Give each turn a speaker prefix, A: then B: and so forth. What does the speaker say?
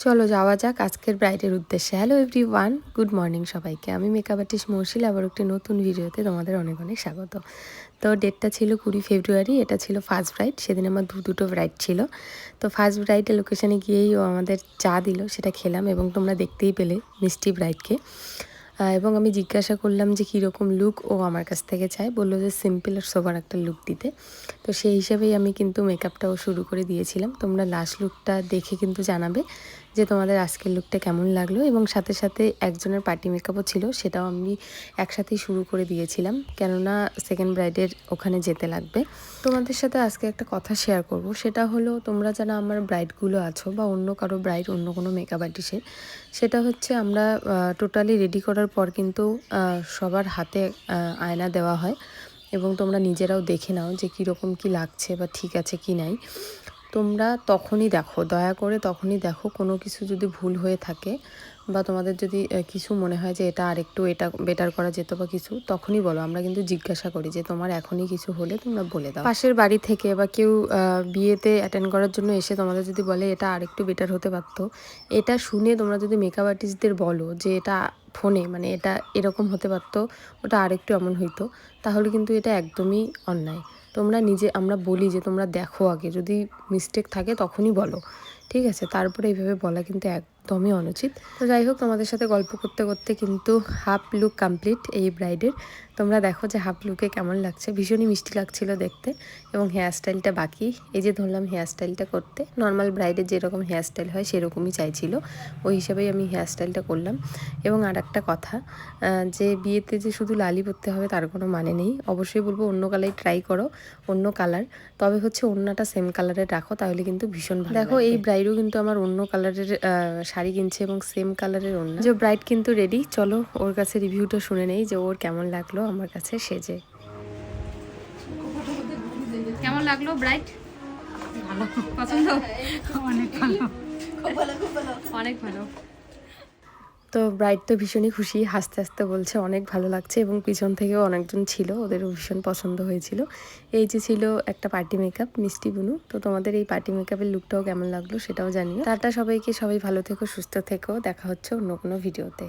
A: চলো যাওয়া যাক আজকের ব্রাইডের উদ্দেশ্যে। হ্যালো এভরিওয়ান, গুড মর্নিং সবাইকে। আমি মেকআপ আর্টিস্ট মৌসিল, আবার একটি নতুন ভিডিওতে তোমাদের অনেক অনেক স্বাগত। তো ডেটটা ছিল 20 ফেব্রুয়ারি, এটা ছিল ফার্স্ট ব্রাইড। সেদিন আমার দুটো ব্রাইড ছিল। তো ফার্স্ট ব্রাইডের লোকেশানে গিয়েই ও আমাদের চা দিল, সেটা খেলাম এবং তোমরা দেখতেই পেলে মিষ্টি ব্রাইডকে। এবং আমি জিজ্ঞাসা করলাম যে কীরকম লুক ও আমার কাছ থেকে চায়। বললো যে সিম্পল আর সোবার একটা লুক দিতে। তো সেই হিসাবেই আমি কিন্তু মেকআপটাও শুরু করে দিয়েছিলাম। তোমরা লাস্ট লুকটা দেখে কিন্তু জানাবে যে তোমাদের আজকের লুকটা কেমন লাগলো। এবং সাথে সাথে একজনের পার্টি মেকআপও ছিল, সেটাও আমি একসাথেই শুরু করে দিয়েছিলাম, কেননা সেকেন্ড ব্রাইডের ওখানে যেতে লাগবে। তোমাদের সাথে আজকে একটা কথা শেয়ার করব, সেটা হলো তোমরা যারা আমার ব্রাইডগুলো আছো বা অন্য কারো ব্রাইড, অন্য কোনো মেকআপ আর্টিস্টের, সেটা হচ্ছে আমরা টোটালি রেডি করার পর কিন্তু সবার হাতে আয়না দেওয়া হয় এবং তোমরা নিজেরাও দেখে নাও যে কীরকম কী লাগছে বা ঠিক আছে কি নাই। তোমরা তখনই দেখো, দয়া করে তখনই দেখো। কোনো কিছু যদি ভুল হয়ে থাকে বা তোমাদের যদি কিছু মনে হয় যে এটা বেটার করা যেত বা কিছু, তখনই বলো। আমরা কিন্তু জিজ্ঞাসা করি যে তোমার এখনই কিছু হলে তোমরা বলে দাও। পাশের বাড়ি থেকে বা কেউ বিয়েতে অ্যাটেন্ড করার জন্য এসে তোমাদের যদি বলে এটা আরেকটু বেটার হতে পারতো, এটা শুনে তোমরা যদি মেকআপ আর্টিস্টদের বলো যে এটা ফোনে মানে এটা এরকম হতে পারতো, ওটা আরেকটু এমন হইতো, তাহলে কিন্তু এটা একদমই অন্যায়। তোমরা আমরা বলি যে তোমরা দেখো আগে, যদি মিস্টেক থাকে তখনই বলো, ঠিক আছে? তারপরে এইভাবে বলা কিন্তু একদমই অনুচিত। তো যাই হোক, তোমাদের সাথে গল্প করতে করতে কিন্তু হাফ লুক কমপ্লিট এই ব্রাইডের। তোমরা দেখো যে হাফ লুকে কেমন লাগছে। ভীষণই মিষ্টি লাগছিল দেখতে। এবং হেয়ারস্টাইলটা বাকি, এই যে ধরলাম হেয়ারস্টাইলটা করতে। নর্মাল ব্রাইডের যেরকম হেয়ারস্টাইল হয় সেরকমই চাইছিল, ওই হিসাবেই আমি হেয়ারস্টাইলটা করলাম। এবং আর একটা কথা, যে বিয়েতে যে শুধু লালি পরতে হবে তার কোনো মানে নেই। অবশ্যই বলবো অন্য কালার ট্রাই করো, অন্য কালার। তবে হচ্ছে ওড়নাটা সেম কালারের রাখো, তাহলে কিন্তু ভীষণ ভালো দেখো লাগবে। এই ব্রাইডও কিন্তু আমার অন্য কালারের শাড়ি কিনছে এবং সেম কালারের ওড়না। যে ব্রাইড কিন্তু রেডি। চলো ওর কাছে রিভিউটা শুনে নেই যে ওর কেমন লাগলো আমার কাছে সেজে।
B: কেমন লাগলো ব্রাইড? ভালো, পছন্দ? অনেক ভালো, অনেক ভালো।
A: তো ব্রাইড তো ভীষণই খুশি, হাসতে হাসতে বলছে অনেক ভালো লাগছে। এবং পিছন থেকেও অনেকজন ছিল, ওদেরও ভীষণ পছন্দ হয়েছিল। এই যে ছিল একটা পার্টি মেকআপ, মিষ্টি বুনু। তো তোমাদের এই পার্টি মেকআপের লুকটাও কেমন লাগলো সেটাও জানিও। টাটা সবাইকে, সবাই ভালো থেকো, সুস্থ থেকো। দেখা হচ্ছে অন্য কোনো ভিডিওতে।